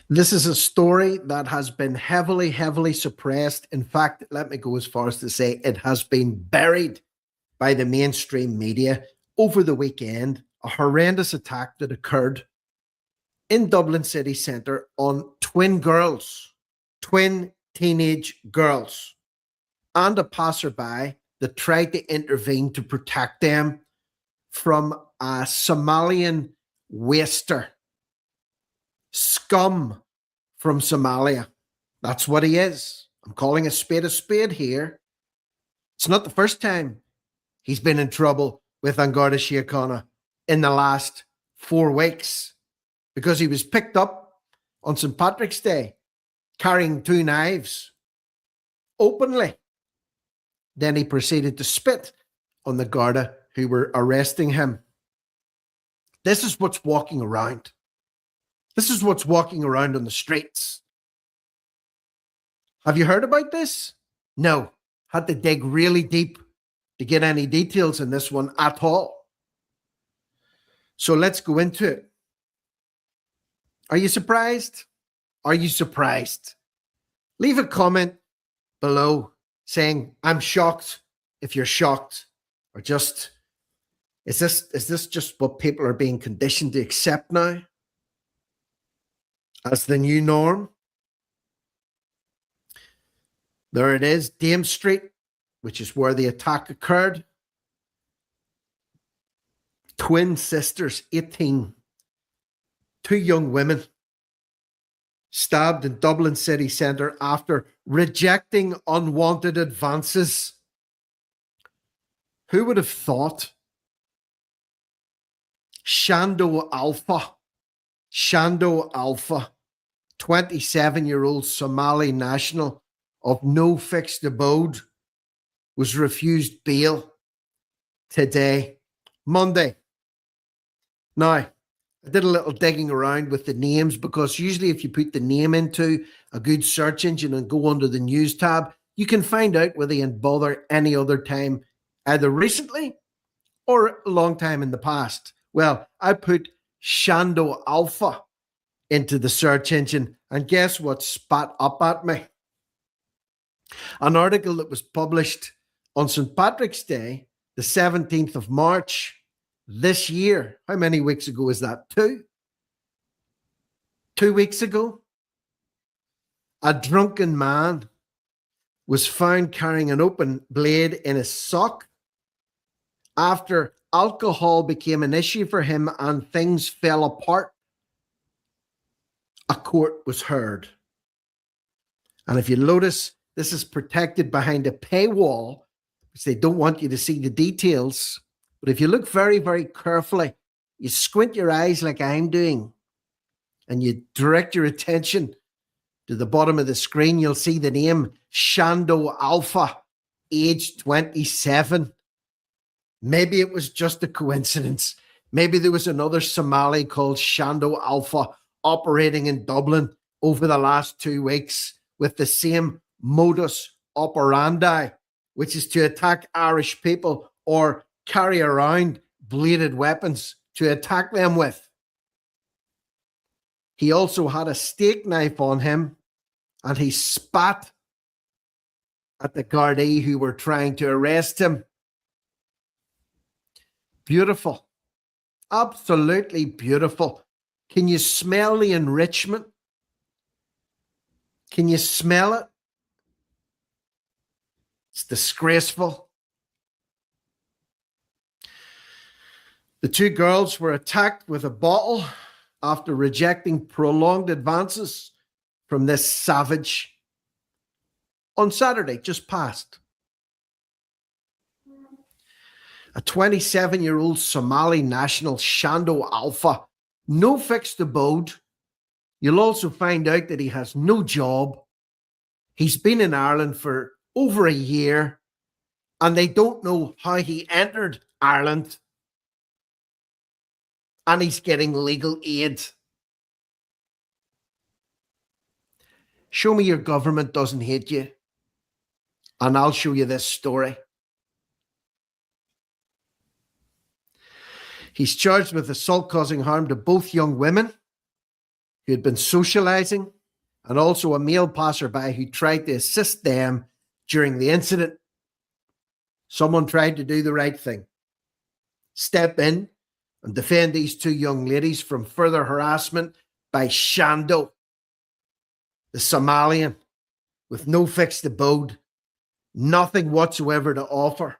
This is a story that has been heavily, heavily suppressed. In fact, let me go as far as to say it has been buried by the mainstream media over the weekend. A horrendous attack that occurred in Dublin city centre on twin girls, twin teenage girls, and a passerby that tried to intervene to protect them from a Somalian waster, scum from Somalia. That's what he is. I'm calling a spade here. It's not the first time he's been in trouble with Angara Síochána in the last 4 weeks, because he was picked up on St. Patrick's Day carrying 2 knives openly. Then he proceeded to spit on the Garda who were arresting him. This is what's walking around. This is what's walking around on the streets. Have you heard about this? No. Had to dig really deep to get any details in this one at all. So let's go into it. Are you surprised? Are you surprised? Leave a comment below saying, I'm shocked, if you're shocked, or just, is this just what people are being conditioned to accept now as the new norm? There it is, Dame Street, which is where the attack occurred. Twin sisters, 18, 2 young women stabbed in Dublin city centre after rejecting unwanted advances. Who would have thought? Shando Alpha, 27-year-old Somali national of no fixed abode, was refused bail today, Monday. Now, I did a little digging around with the names, because usually if you put the name into a good search engine and go under the news tab, you can find out whether you can bother any other time, either recently or a long time in the past. Well, I put Shando Alpha into the search engine, and guess what spat up at me? An article that was published on St. Patrick's Day, the 17th of March, this year. How many weeks ago is that? 2? 2 weeks ago. A drunken man was found carrying an open blade in his sock after alcohol became an issue for him and things fell apart. A court was heard. And if you notice, this is protected behind a paywall, because they don't want you to see the details. But if you look very, very carefully, you squint your eyes like I'm doing, and you direct your attention to the bottom of the screen, you'll see the name Shando Alpha, age 27. Maybe it was just a coincidence. Maybe there was another Somali called Shando Alpha operating in Dublin over the last 2 weeks with the same modus operandi, which is to attack Irish people or carry around bladed weapons to attack them with. He also had a steak knife on him, and he spat at the Gardaí who were trying to arrest him. Beautiful. Absolutely beautiful. Can you smell the enrichment? Can you smell it? It's disgraceful. The 2 girls were attacked with a bottle after rejecting prolonged advances from this savage on Saturday, just past. A 27-year-old Somali national, Shando Alpha, no fixed abode. You'll also find out that he has no job. He's been in Ireland for over a year, and they don't know how he entered Ireland. And he's getting legal aid. Show me your government doesn't hate you, and I'll show you this story. He's charged with assault causing harm to both young women. who had been socializing, and also a male passerby who tried to assist them during the incident. Someone tried to do the right thing, step in and defend these two young ladies from further harassment by Shando, the Somalian, with no fixed abode, nothing whatsoever to offer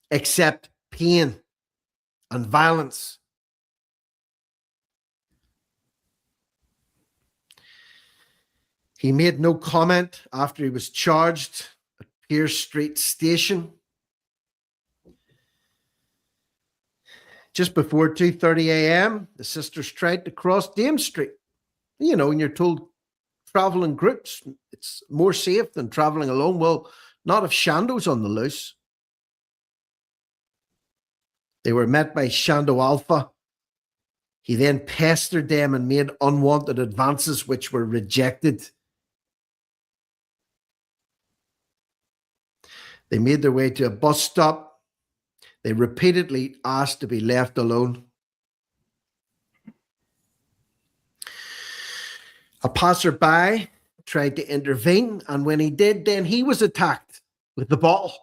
except pain and violence. He made no comment after he was charged at Pearse Street Station. Just before 2:30 a.m., the sisters tried to cross Dame Street. You know, and you're told travel in groups, it's more safe than traveling alone. Well, not if Shando's on the loose. They were met by Shando Alpha. He then pestered them and made unwanted advances, which were rejected. They made their way to a bus stop. They repeatedly asked to be left alone. A passerby tried to intervene, and when he did, then he was attacked with the bottle.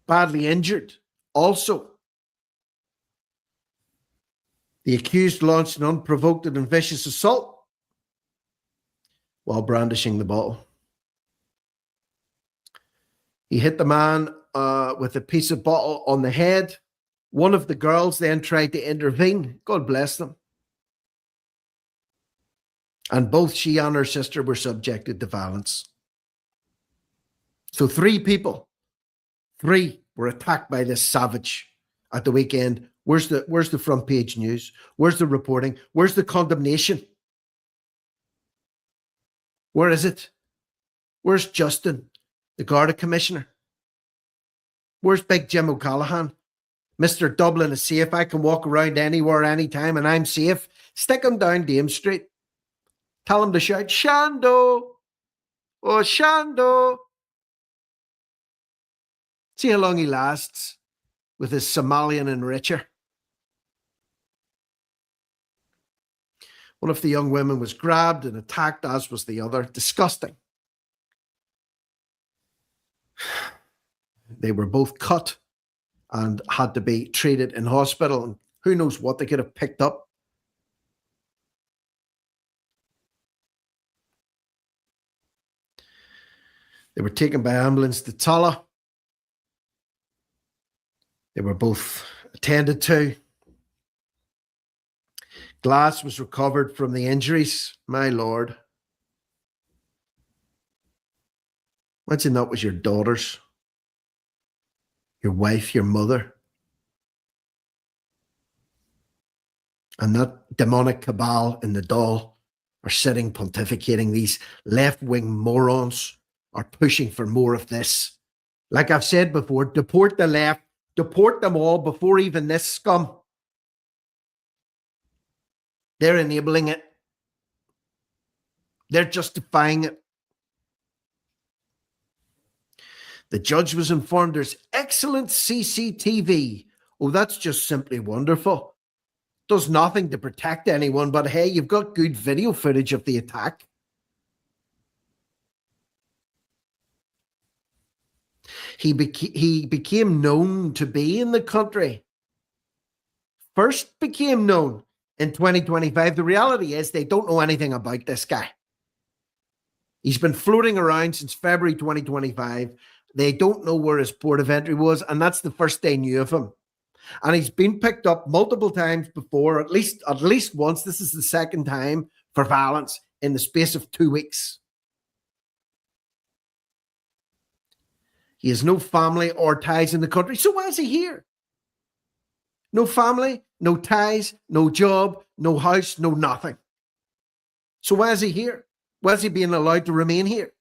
Badly injured also. The accused launched an unprovoked and vicious assault while brandishing the bottle. He hit the man with a piece of bottle on the head. One of the girls then tried to intervene. God bless them. And both she and her sister were subjected to violence. So three were attacked by this savage at the weekend. Where's the front page news? Where's the reporting? Where's the condemnation? Where is it? Where's Justin, the Garda Commissioner? Where's Big Jim O'Callaghan? Mr. Dublin is safe. I can walk around anywhere, anytime, and I'm safe. Stick him down Dame Street. Tell him to shout, Shando! Oh, Shando! See how long he lasts with his Somalian enricher. One of the young women was grabbed and attacked, as was the other. Disgusting. They were both cut and had to be treated in hospital. And who knows what they could have picked up. They were taken by ambulance to Tala. They were both attended to. Glass was recovered from the injuries. My Lord. Imagine that was your daughters, your wife, your mother. And that demonic cabal in the Dáil are sitting pontificating. These left-wing morons are pushing for more of this. Like I've said before, deport the left, deport them all before even this scum. They're enabling it. They're justifying it. The judge was informed there's excellent CCTV. Oh, that's just simply wonderful. Does nothing to protect anyone, but hey, you've got good video footage of the attack. He became known to be in the country. First became known in 2025. The reality is they don't know anything about this guy. He's been floating around since February 2025. They don't know where his port of entry was, and that's the first they knew of him. And he's been picked up multiple times before, at least once. This is the second time for violence in the space of 2 weeks. He has no family or ties in the country. So why is he here? No family, no ties, no job, no house, no nothing. So why is he here? Why is he being allowed to remain here?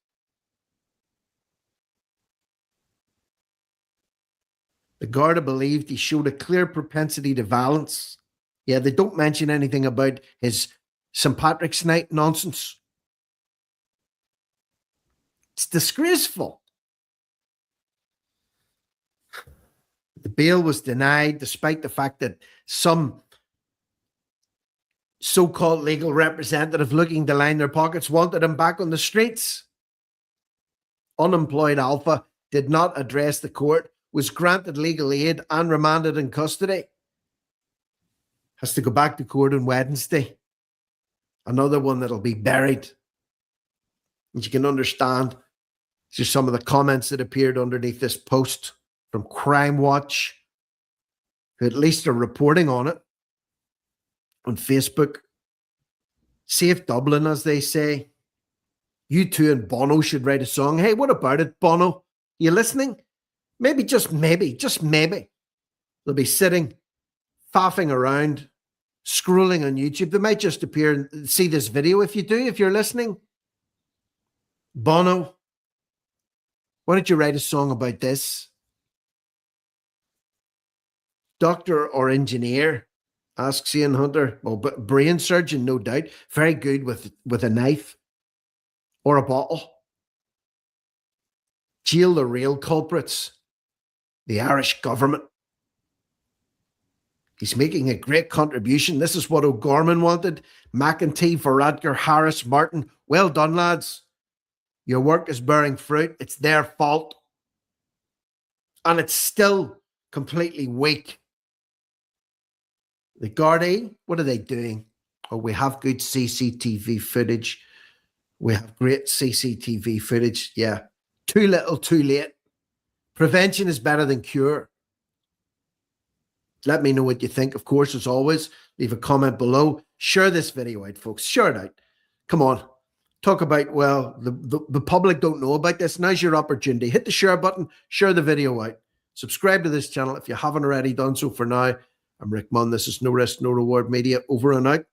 The Garda believed he showed a clear propensity to violence. Yeah, they don't mention anything about his St. Patrick's Night nonsense. It's disgraceful. The bail was denied despite the fact that some so-called legal representative looking to line their pockets wanted him back on the streets. Unemployed Alpha did not address the court, was granted legal aid and remanded in custody. Has to go back to court on Wednesday. Another one that'll be buried. And you can understand just some of the comments that appeared underneath this post from Crime Watch, who at least are reporting on it on Facebook. Save Dublin, as they say. U2 and Bono should write a song. Hey, what about it, Bono? You listening? Maybe, just maybe, they'll be sitting, faffing around, scrolling on YouTube. They might just appear and see this video. If you're listening, Bono, why don't you write a song about this? Doctor or engineer? Asks Ian Hunter. Well, but brain surgeon, no doubt. Very good with a knife or a bottle. Jail the real culprits. The Irish government. He's making a great contribution. This is what O'Gorman wanted. McEntee, Varadkar, Harris, Martin. Well done, lads. Your work is bearing fruit. It's their fault. And it's still completely weak. The Gardaí, what are they doing? Oh, we have good CCTV footage. We have great CCTV footage. Yeah. Too little, too late. Prevention is better than cure. Let me know what you think. Of course, as always, leave a comment below. Share this video out, folks. Share it out. Come on. Talk about, well, the public don't know about this. Now's your opportunity. Hit the share button. Share the video out. Subscribe to this channel if you haven't already done so for now. I'm Rick Munn. This is No Risk, No Reward Media. Over and out.